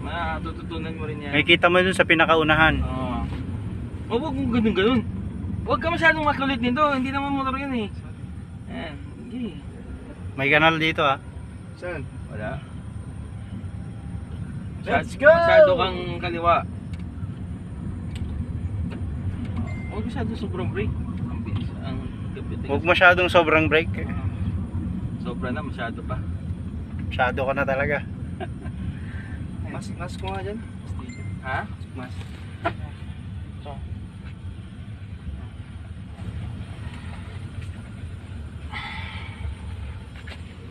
Matututunan mo rin yan. Makikita mo dun sa pinakaunahan. Oo. Huwag mong ganun. Huwag ka masyadong makulit nito. Hindi naman motor yan eh. Ayan. Sige. May kanal dito ah. Saan? Wala. Let's go! Masyado kang kaliwa. Huwag masyado sobrang brake. Ang bilis. Ang gabit. Huwag masyadong sobrang brake. Sobra na, masyado pa. Masyado ka na talaga. Mas ko nga dyan. Ha? Mas.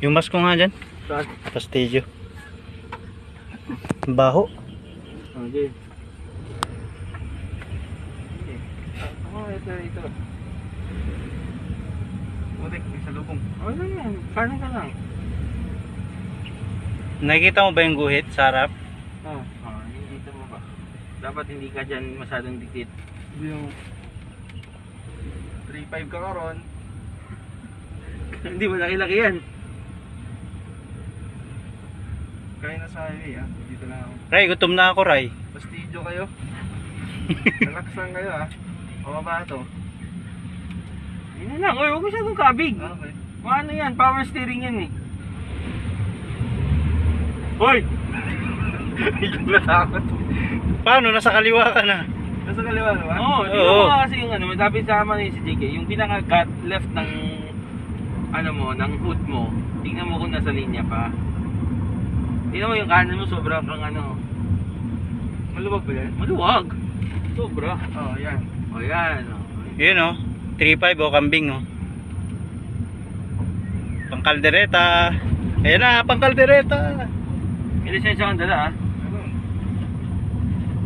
Yung mas ko nga dyan. Saan? Pastilyo. Baho. Okay. Oh, ito. Mutik, may salubong. Ano yan? Paano ka lang? Nakikita mo ba yung guhit sa harap? Oh, dito mo ba? Dapat hindi ka dyan masyadong dikit. Yung 3.5 ka karon. Hindi mo laki-laki yan. Kaya na sa highway ah. Dito na ako. Ray, gutom na ako, Ray. Pastilyo kayo. Relax lang kayo ah. O ba ito? Yun lang. Oy, huwag masyadong kabig. Okay. Ano yan? Power steering yan eh. Hoy! Medyo natakot. Paano? Nasa kaliwa ka na. Nasa kaliwa naman? Oo, Oo. tingnan mo nga kasi yung ano, sabi sa amin si JK, yung pinaka-gut left ng ano mo, ng hood mo, tingnan mo kung nasa linya pa. Tingnan mo yung kanan mo, sobrang kang ano. Maluwag ba yan? Maluwag. Sobra. Oo, yan. O yan. O. Yun oh. 3.5 o kambing oh. Pangkaldereta. Ayan na, pangkaldereta. May lisensya kang dala ah. Ano?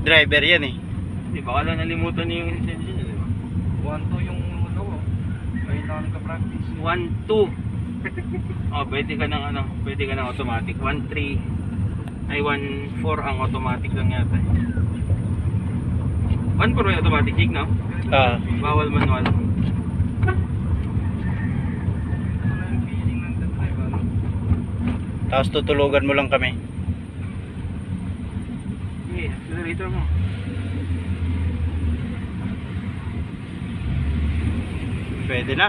Driver yan eh. Hindi, baka lang nalimutan niyo yung lisensya niya, di ba? 1-2 yung ano ko. Ayun lang nagka-practice. 1-2. Oh, pwede ka ng automatic. 1-3 ay 1-4 ang automatic lang yata. 1-4 yung automatic jig, no? Ah. Bawal manual. Ano yung feeling ng drive, ano? Tapos tutulugan mo lang kami. Okay, accelerator mo. Pwede na.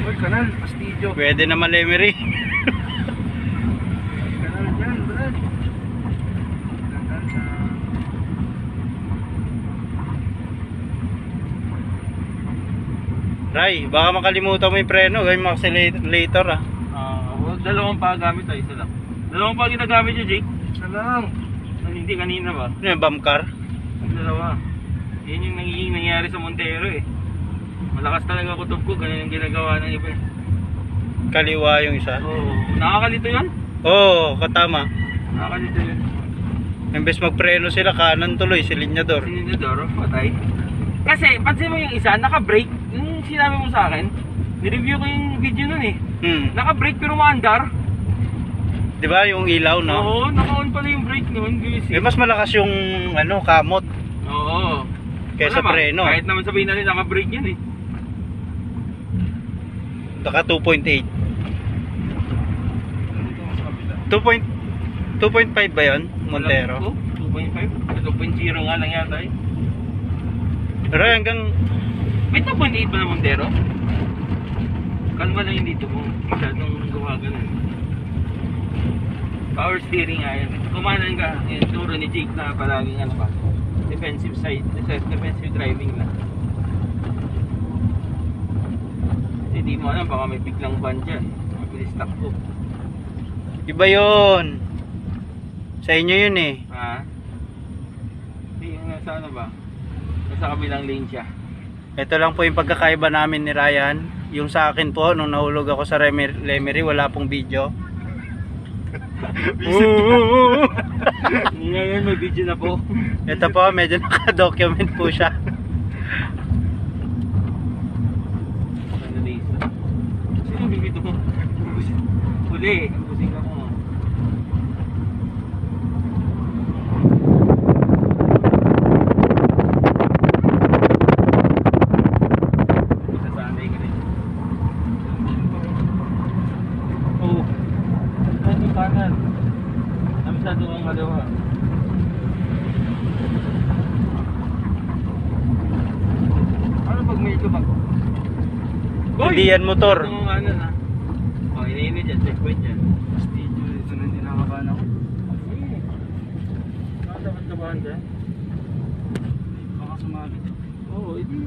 Uy, kanal, pastilyo. Pwede na malemery. Kanal dyan, brad. Kanal na. Ray, baka makalimutan mo yung preno. Gawin mo accelerator ah. Dalawang pa gamit ay isa lang. Dalawang pa ginagamit yung Jake. Isa lang. Hindi kanina ba? Ano yung bump car? Dalawa. Yan yung nagiging nangyari sa Montero eh. Malakas talaga kutob ko, ganun yung ginagawa ng iba. Kaliwa yung isa. Oo. Nakakalito yun? Oo, katama. Nakakalito yun. Imbes magpreno sila, kanan tuloy, si linyador. Sinidor, patay. Kasi, pansin mo yung isa, naka-brake. Yung sinabi mo sa akin, nireview ko yung video nun eh. Naka-brake pero maandar. Di ba yung ilaw, no? Oo, naka-on pala yung brake nun. Eh, mas malakas yung ano, kamot Oo. kaysa Malamang, preno. Kahit naman sabihin na rin, naka-brake yan eh. Naka 2.8. Dito sa kabila. 2.5 ba yun? Montero? 2.5? 2.0 nga lang yata eh. Pero hanggang May 2.8 ba na Montero? Kalma lang yung dito kung masyadong gawa ganun. Power steering nga yan. Kumanan ka, yung turo ni Jake na palaging ano pa, defensive side, defensive driving na. Hindi mo alam, baka may biglang ban dyan. Mabilis takbo. iba yun. Sa inyo yun eh. Ha? Hindi, yung nasa ano ba? Nasa kabilang lane siya. Ito lang po yung pagkakaiba namin ni Ryan. Yung sa akin po, nung nahulog ako sa Lemery, wala pong video. Ngayon may video na po. Ito po, medyo naka-document po siya. Sino bibito mo? Huli, ubusin ka mo. Sasanay ka rin. Oh, ano kanan? masyado ang kaliwa. Ano pag may lumag? Hindi yan motor. Ito nga na. Oh, iniinit yan. Checkpoint yan. Studio. Ito na hindi nakakabahan ako. Dapat kabahan dyan. Baka sumabit. Oo, hindi.